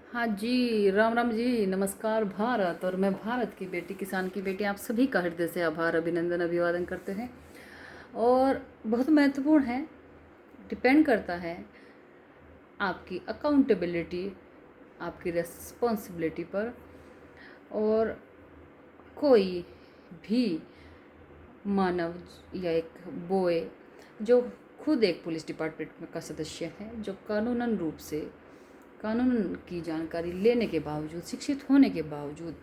हाँ जी, राम राम जी, नमस्कार भारत। और मैं भारत की बेटी, किसान की बेटी, आप सभी का हृदय से आभार, अभिनंदन, अभिवादन करते हैं। और बहुत महत्वपूर्ण है, डिपेंड करता है आपकी अकाउंटेबिलिटी, आपकी रिस्पॉन्सिबिलिटी पर। और कोई भी मानव या एक बॉय जो खुद एक पुलिस डिपार्टमेंट का सदस्य है, जो कानूनन रूप से कानून की जानकारी लेने के बावजूद, शिक्षित होने के बावजूद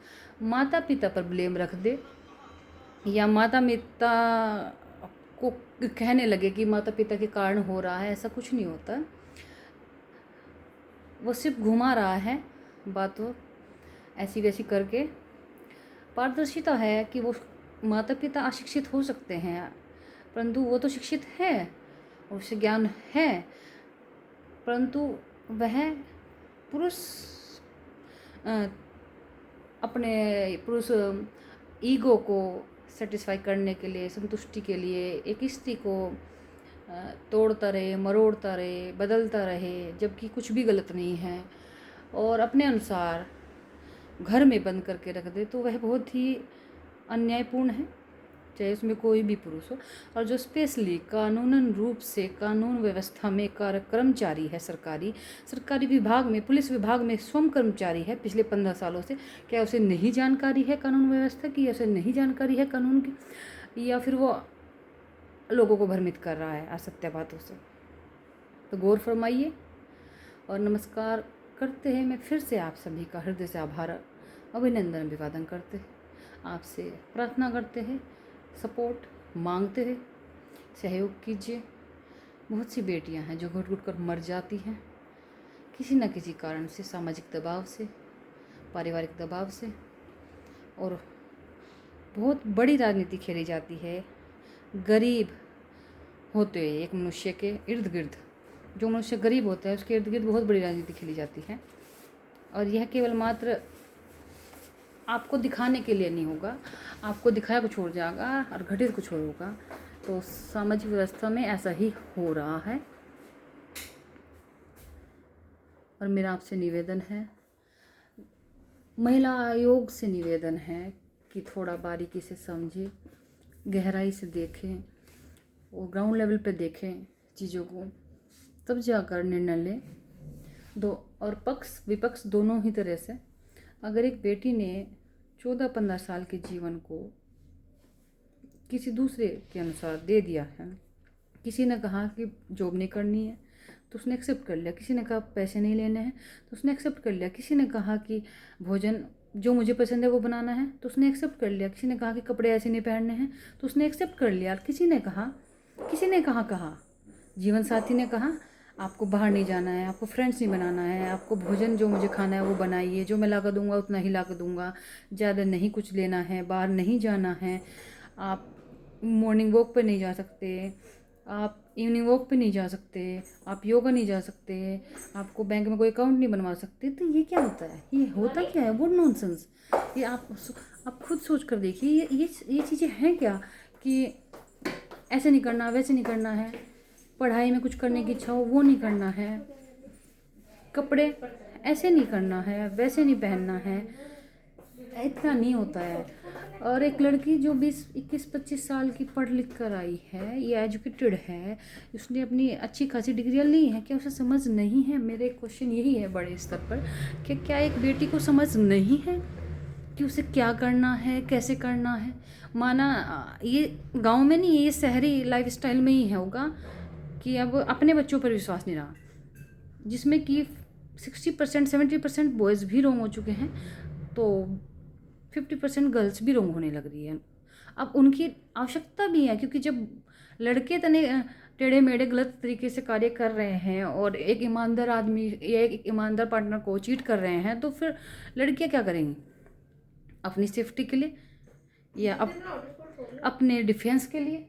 माता पिता पर ब्लेम रख दे, या माता पिता को कहने लगे कि माता पिता के कारण हो रहा है, ऐसा कुछ नहीं होता। वो सिर्फ घुमा रहा है बातों ऐसी वैसी करके। पारदर्शिता है कि वो माता पिता अशिक्षित हो सकते हैं, परंतु वो तो शिक्षित है, उसे ज्ञान है, परंतु वह पुरुष अपने पुरुष ईगो को सेटिस्फाई करने के लिए, संतुष्टि के लिए एक स्त्री को तोड़ता रहे, मरोड़ता रहे, बदलता रहे, जबकि कुछ भी गलत नहीं है, और अपने अनुसार घर में बंद करके रख दे, तो वह बहुत ही अन्यायपूर्ण है, चाहे उसमें कोई भी पुरुष हो। और जो स्पेशली कानूनन रूप से कानून व्यवस्था में कर्मचारी है, सरकारी विभाग में, पुलिस विभाग में स्वयं कर्मचारी है पिछले 15 सालों से, क्या उसे नहीं जानकारी है कानून व्यवस्था की, या उसे नहीं जानकारी है कानून की, या फिर वो लोगों को भ्रमित कर रहा है असत्य बातों से? तो गौर फरमाइए। और नमस्कार करते हैं, मैं फिर से आप सभी का हृदय से आभार, अभिनंदन, अभिवादन करते हैं, आपसे प्रार्थना करते हैं, सपोर्ट मांगते हैं, सहयोग कीजिए। बहुत सी बेटियां हैं जो घुट घुट कर मर जाती हैं किसी न किसी कारण से, सामाजिक दबाव से, पारिवारिक दबाव से, और बहुत बड़ी राजनीति खेली जाती है गरीब होते हुए एक मनुष्य के इर्द गिर्द। जो मनुष्य गरीब होता है उसके इर्द गिर्द बहुत बड़ी राजनीति खेली जाती है, और यह केवल मात्र आपको दिखाने के लिए नहीं होगा, आपको दिखाया कुछ और जाएगा और घटित कुछ और होगा। तो सामाजिक व्यवस्था में ऐसा ही हो रहा है। और मेरा आपसे निवेदन है, महिला आयोग से निवेदन है कि थोड़ा बारीकी से समझें, गहराई से देखें और ग्राउंड लेवल पे देखें चीज़ों को, तब जाकर निर्णय लें। दो और पक्ष विपक्ष दोनों ही तरह से। अगर एक बेटी ने 14-15 साल के जीवन को किसी दूसरे के अनुसार दे दिया है, किसी ने कहा कि जॉब नहीं करनी है तो उसने एक्सेप्ट कर लिया, किसी ने कहा पैसे नहीं लेने हैं तो उसने एक्सेप्ट कर लिया, किसी ने कहा कि भोजन जो मुझे पसंद है वो बनाना है तो उसने एक्सेप्ट कर लिया, किसी ने कहा कि कपड़े ऐसे नहीं पहनने हैं तो उसने एक्सेप्ट कर लिया, किसी ने कहा जीवन साथी ने कहा आपको बाहर नहीं जाना है, आपको फ्रेंड्स नहीं बनाना है, आपको भोजन जो मुझे खाना है वो बनाइए, जो मैं ला कर दूँगा उतना ही ला कर दूँगा, ज़्यादा नहीं कुछ लेना है, बाहर नहीं जाना है, आप मॉर्निंग वॉक पे नहीं जा सकते, आप इवनिंग वॉक पे नहीं जा सकते, आप योगा नहीं जा सकते, आपको बैंक में कोई अकाउंट नहीं बनवा सकते। तो ये क्या होता है, ये होता क्या है, वो नॉनसेंस। ये आप खुद सोच कर देखिए, ये चीज़ें हैं क्या कि ऐसे नहीं करना, वैसे नहीं करना है, पढ़ाई में कुछ करने की इच्छा हो वो नहीं करना है, कपड़े ऐसे नहीं करना है, वैसे नहीं पहनना है, इतना नहीं होता है। और एक लड़की जो 20-21-25 साल की पढ़ लिख कर आई है, ये एजुकेटेड है, उसने अपनी अच्छी खासी डिग्रियाँ ली हैं, क्या उसे समझ नहीं है? मेरे क्वेश्चन यही है बड़े स्तर पर कि क्या एक बेटी को समझ नहीं है कि उसे क्या करना है, कैसे करना है? माना ये गांव में नहीं, ये शहरी लाइफस्टाइल में ही होगा कि अब अपने बच्चों पर विश्वास नहीं रहा, जिसमें कि 60% 70% बॉयज़ भी रोंग हो चुके हैं, तो 50% गर्ल्स भी रोंग होने लग रही है। अब उनकी आवश्यकता भी है, क्योंकि जब लड़के तने टेढ़े मेढ़े गलत तरीके से कार्य कर रहे हैं और एक ईमानदार आदमी या एक ईमानदार पार्टनर को चीट कर रहे हैं, तो फिर लड़कियां क्या करेंगी? अपनी सेफ्टी के लिए या अपने डिफेंस के लिए,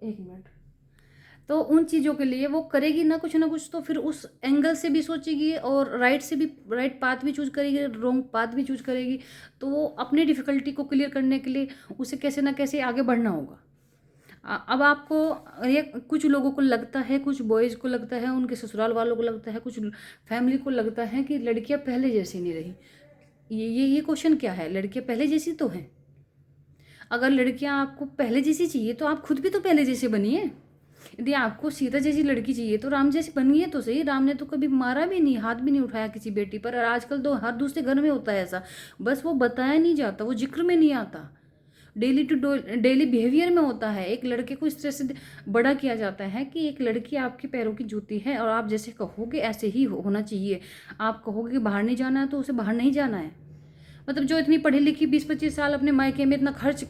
एक मिनट, तो उन चीज़ों के लिए वो करेगी ना कुछ, तो फिर उस एंगल से भी सोचेगी और राइट से भी, राइट पाथ भी चूज करेगी, रॉन्ग पाथ भी चूज करेगी। तो वो अपनी डिफ़िकल्टी को क्लियर करने के लिए उसे कैसे ना कैसे आगे बढ़ना होगा। अब आपको ये कुछ लोगों को लगता है, कुछ बॉयज़ को लगता है, उनके ससुराल वालों को लगता है, कुछ फैमिली को लगता है कि लड़कियां पहले जैसी नहीं रही। ये क्वेश्चन क्या है? लड़कियां पहले जैसी तो हैं। अगर लड़कियां आपको पहले जैसी चाहिए तो आप खुद भी तो पहले जैसे बनिए। यदि आपको सीता जैसी लड़की चाहिए तो राम जैसी बनिए तो सही। राम ने तो कभी मारा भी नहीं, हाथ भी नहीं उठाया किसी बेटी पर, और आजकल तो हर दूसरे घर में होता है ऐसा, बस वो बताया नहीं जाता, वो जिक्र में नहीं आता, डेली टू डेली बिहेवियर में होता है। एक लड़के को इस तरह से बड़ा किया जाता है कि एक लड़की आपके पैरों की जूती है और आप जैसे कहोगे ऐसे ही होना चाहिए। आप कहोगे कि बाहर नहीं जाना है तो उसे बाहर नहीं जाना है। मतलब जो इतनी पढ़ी लिखी 20-25 साल अपने मायके में इतना खर्च